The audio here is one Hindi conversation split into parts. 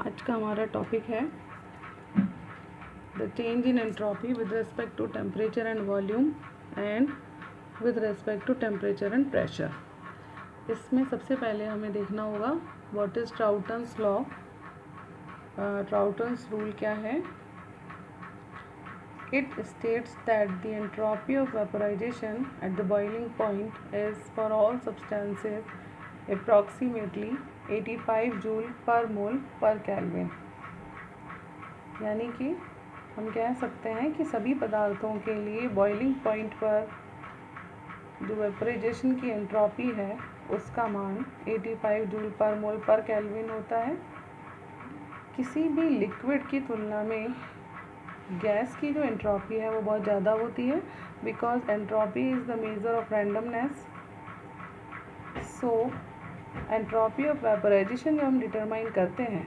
आज का हमारा टॉपिक है the change in entropy with respect to temperature and volume and with respect to temperature and pressure. इसमें सबसे पहले हमें देखना होगा what is Trouton's law. Trouton's rule क्या है? It states that the entropy of vaporisation at the boiling point is for all substances approximately 85 joule per mole पर केल्विन। यानी कि हम कह सकते हैं कि सभी पदार्थों के लिए बॉइलिंग पॉइंट पर जो वेपोराइजेशन की एंट्रोपी है उसका मान 85 जूल पर मोल पर केल्विन होता है। किसी भी लिक्विड की तुलना में गैस की जो एंट्रोपी है वो बहुत ज़्यादा होती है, because entropy is the measure of randomness. So entropy of vaporisation जब हम डिटरमाइन करते हैं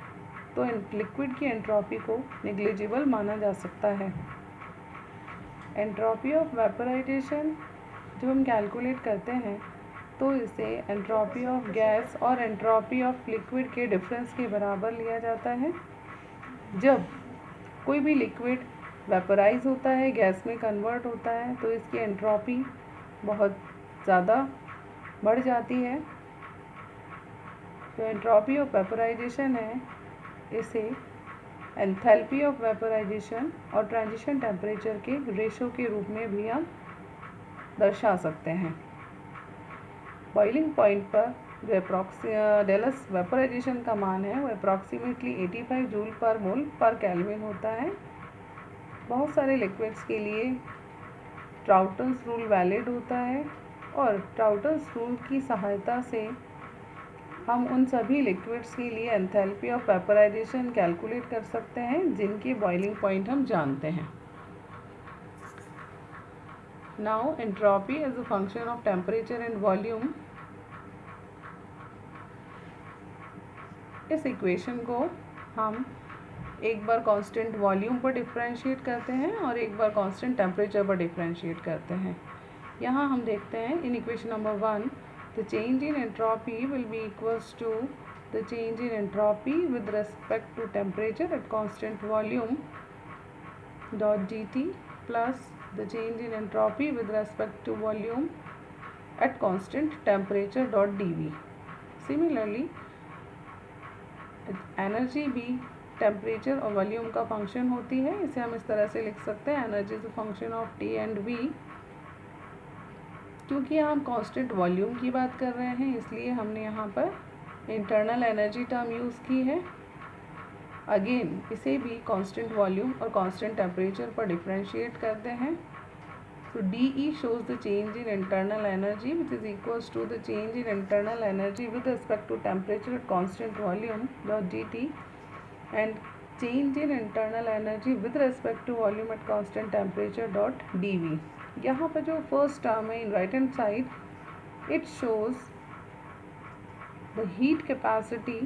तो लिक्विड की एंट्रोपी को नेग्लिजिबल माना जा सकता है। एंट्रोपी ऑफ वेपोराइजेशन जब हम कैलकुलेट करते हैं तो इसे एंट्रोपी ऑफ गैस और एंट्रोपी ऑफ लिक्विड के डिफरेंस के बराबर लिया जाता है। जब कोई भी लिक्विड वेपोराइज होता है, गैस में कन्वर्ट होता है, तो इसकी एंट्रोपी बहुत ज़्यादा बढ़ जाती है। जो एंट्रोपी ऑफ वेपोराइजेशन है इसे एंथैल्पी ऑफ वेपोराइजेशन और ट्रांजिशन टेम्परेचर के रेशो के रूप में भी हम दर्शा सकते हैं। बॉइलिंग पॉइंट पर जो डेलस वेपोराइजेशन का मान है वो अप्रॉक्सीमेटली 85 जूल पर मोल पर केल्विन होता है। बहुत सारे लिक्विड्स के लिए ट्राउटन्स रूल वैलिड होता है और ट्राउटन्स रूल की सहायता से हम उन सभी लिक्विड्स के लिए एंथैल्पी ऑफ वेपोराइजेशन कैलकुलेट कर सकते हैं जिनकी बॉइलिंग पॉइंट हम जानते हैं। Now entropy as a function of temperature and volume. इस इक्वेशन को हम एक बार कांस्टेंट वॉल्यूम पर डिफरेंशिएट करते हैं और एक बार कांस्टेंट टेम्परेचर पर डिफरेंशिएट करते हैं। यहाँ हम देखते हैं इन equation number 1 the change in entropy will be equals to the change in entropy with respect to temperature at constant volume dot gt plus the change in entropy with respect to volume at constant temperature dot dV. Similarly, energy भी टेम्परेचर और वॉल्यूम का फंक्शन होती है। इसे हम इस तरह से लिख सकते हैं, energy is a function of T and V. क्योंकि यहाँ हम कांस्टेंट वॉल्यूम की बात कर रहे हैं इसलिए हमने यहाँ पर इंटरनल एनर्जी टर्म यूज़ की है। अगेन इसे भी कांस्टेंट वॉल्यूम और कांस्टेंट टेम्परेचर पर डिफरेंशिएट करते हैं। तो DE shows the change in internal energy which is equals to the change in internal energy with respect to temperature at constant volume dot dt and change in internal energy with respect to volume at constant temperature dot dV. यहाँ पर जो फर्स्ट टर्म है in right hand side it shows the heat capacity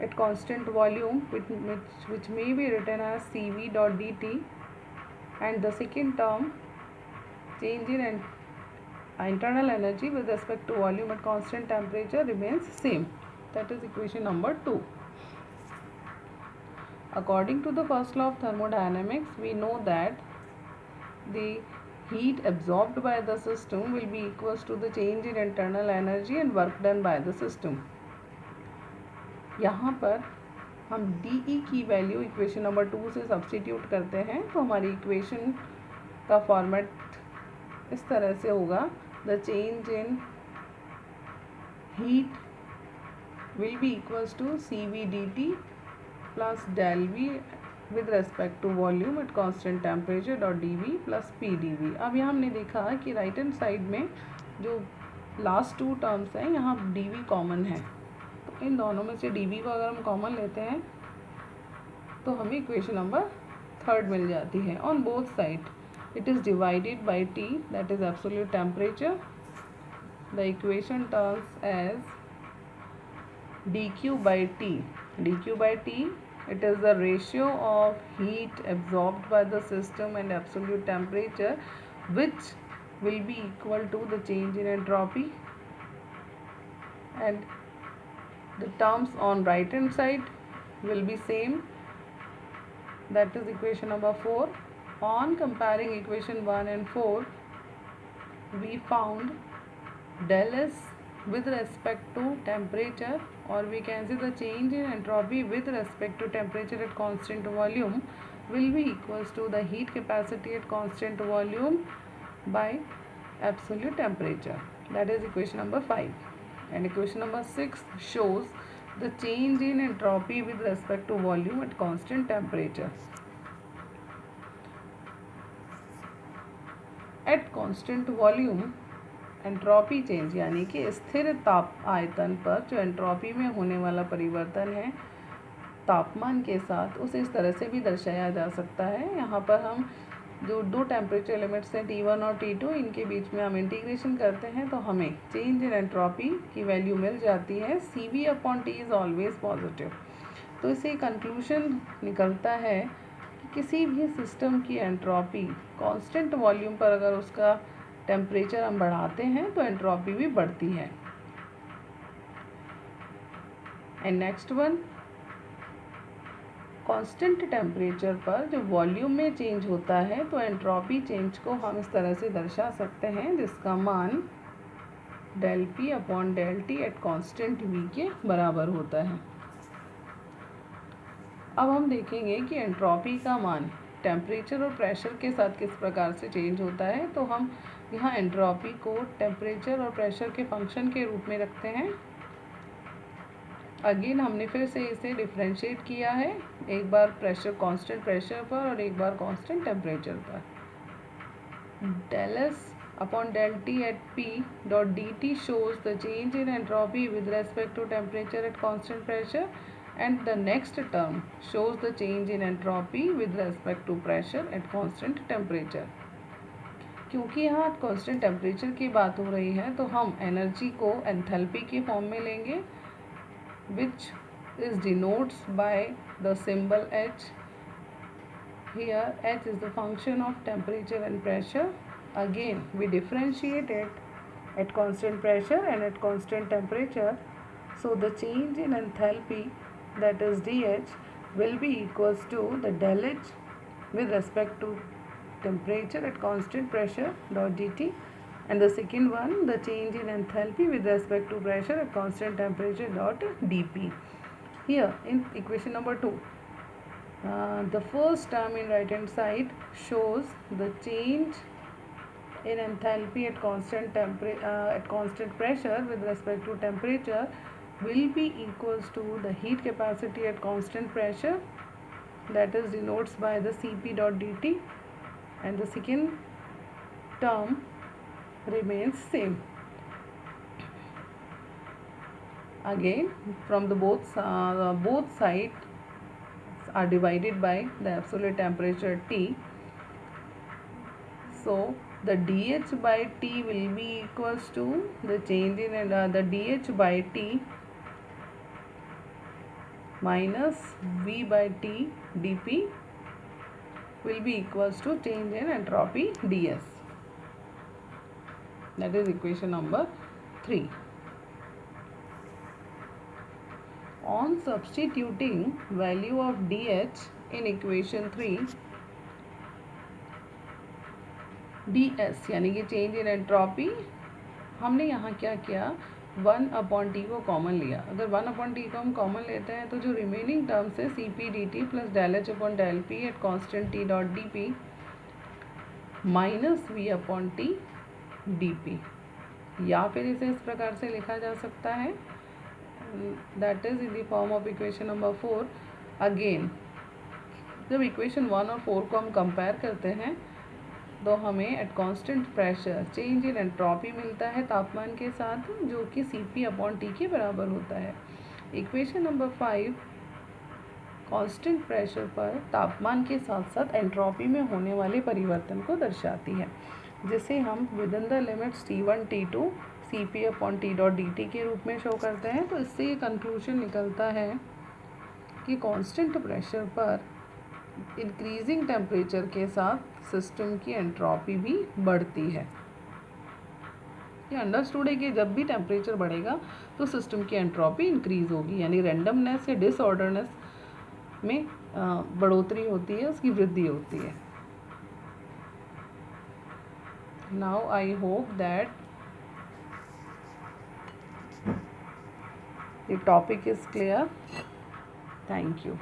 at constant volume which may be written as Cv dot dt, and the second term change in internal energy with respect to volume at constant temperature remains same. That is equation number 2. According to the first law of thermodynamics, we know that the heat absorbed by the system will be equals to the change in internal energy and work done by the system. यहाँ पर हम DE की वैल्यू इक्वेशन नंबर 2 से सब्स्टिट्यूट करते हैं तो हमारी इक्वेशन का फॉर्मेट इस तरह से होगा, the change in heat will be equals to CV dt plus del V with respect to volume at constant temperature dot dV plus PdV। अब यहाँ हमने देखा कि राइट हैंड साइड में जो लास्ट टू टर्म्स हैं यहाँ dV कॉमन है, तो इन दोनों में से dV को अगर हम कॉमन लेते हैं तो हमें इक्वेशन नंबर 3 मिल जाती है। On both side it is divided by T, that is absolute temperature. The equation turns as dq by T. dq by T, it is the ratio of heat absorbed by the system and absolute temperature which will be equal to the change in entropy, and The terms on right hand side will be same, that is equation number 4. On comparing equation 1 and 4, we found del S with respect to temperature, or we can say the change in entropy with respect to temperature at constant volume will be equals to the heat capacity at constant volume by absolute temperature. That is equation number 5. And equation number 6 shows the change in entropy with respect to volume at constant temperature. At constant volume, entropy change यानी कि स्थिर ताप आयतन पर जो एंट्रोपी में होने वाला परिवर्तन है तापमान के साथ, उसे इस तरह से भी दर्शाया जा सकता है। यहाँ पर हम जो दो टेम्परेचर लिमिट्स हैं T1 और T2, इनके बीच में हम इंटीग्रेशन करते हैं तो हमें चेंज इन एंट्रोपी की वैल्यू मिल जाती है CV/T इज़ ऑलवेज पॉजिटिव। तो इससे कंक्लूजन निकलता है कि किसी भी सिस्टम की एंट्रोपी कांस्टेंट वॉल्यूम पर अगर उसका टेम्परेचर हम बढ़ाते हैं तो एंट्रोपी भी बढ़ती है। And next one, constant temperature पर जो वॉल्यूम में चेंज होता है तो एंट्रोपी चेंज को हम इस तरह से दर्शा सकते हैं जिसका मान del P/del T at constant V के बराबर होता है। अब हम देखेंगे कि एंट्रोपी का मान टेम्परेचर और प्रेशर के साथ किस प्रकार से चेंज होता है। तो हम यहाँ एंट्रोपी को टेम्परेचर और प्रेशर के फंक्शन के रूप में रखते हैं। अगेन हमने फिर से इसे डिफ्रेंशिएट किया है, एक बार प्रेशर कांस्टेंट प्रेशर पर और एक बार कांस्टेंट टेम्परेचर पर। del S/del T at P.dt shows the change in entropy with respect to temperature at constant pressure, and the next term shows the change in entropy with respect to pressure at constant temperature. क्योंकि यहाँ कांस्टेंट टेम्परेचर की बात हो रही है तो हम एनर्जी को एंथैल्पी के फॉर्म में लेंगे, which is denotes by the symbol H. Here H is the function of temperature and pressure. Again we differentiate it at constant pressure and at constant temperature. So the change in enthalpy, that is dH, will be equals to the del H with respect to temperature at constant pressure dot dt, and the second one, the change in enthalpy with respect to pressure at constant temperature dot dP. Here in equation number 2, the first term in right hand side shows the change in enthalpy at constant pressure with respect to temperature will be equals to the heat capacity at constant pressure, that is denotes by the Cp dot dt, and the second term remains same. Again from the both sides are divided by the absolute temperature T. So the dH by T will be equals to the change in the dH by T minus V by T dP will be equals to change in entropy ds. That is equation number 3. On substituting value of dH in equation 3, ds यानी कि चेंज इन एंट्रोपी, हमने यहाँ क्या किया, 1/T को कॉमन लिया। अगर 1/T को हम कॉमन लेते हैं तो जो रिमेनिंग टर्म्स है Cp dt plus del H/del P at constant T dot dP minus V/T dP, या फिर इसे इस प्रकार से लिखा जा सकता है, that is in the form of equation number 4। Again जब इक्वेशन 1 और 4 को हम कंपेयर करते हैं तो हमें at constant pressure change in entropy मिलता है तापमान के साथ, जो कि Cp/T के बराबर होता है। इक्वेशन नंबर 5 कांस्टेंट प्रेशर पर तापमान के साथ साथ एंट्रोपी में होने वाले परिवर्तन को दर्शाती है, जिसे हम with in the limits T1 T2 Cp/T dot dt के रूप में शो करते हैं। तो इससे ये कंक्लूजन निकलता है कि कांस्टेंट प्रेशर पर इंक्रीजिंग टेम्परेचर के साथ सिस्टम की एंट्रोपी भी बढ़ती है। ये अंडरस्टूड है कि जब भी टेम्परेचर बढ़ेगा तो सिस्टम की एंट्रोपी इंक्रीज होगी, यानी रैंडमनेस या डिसऑर्डरनेस में बढ़ोतरी होती है, उसकी वृद्धि होती है। Now I hope that the topic is clear. Thank you.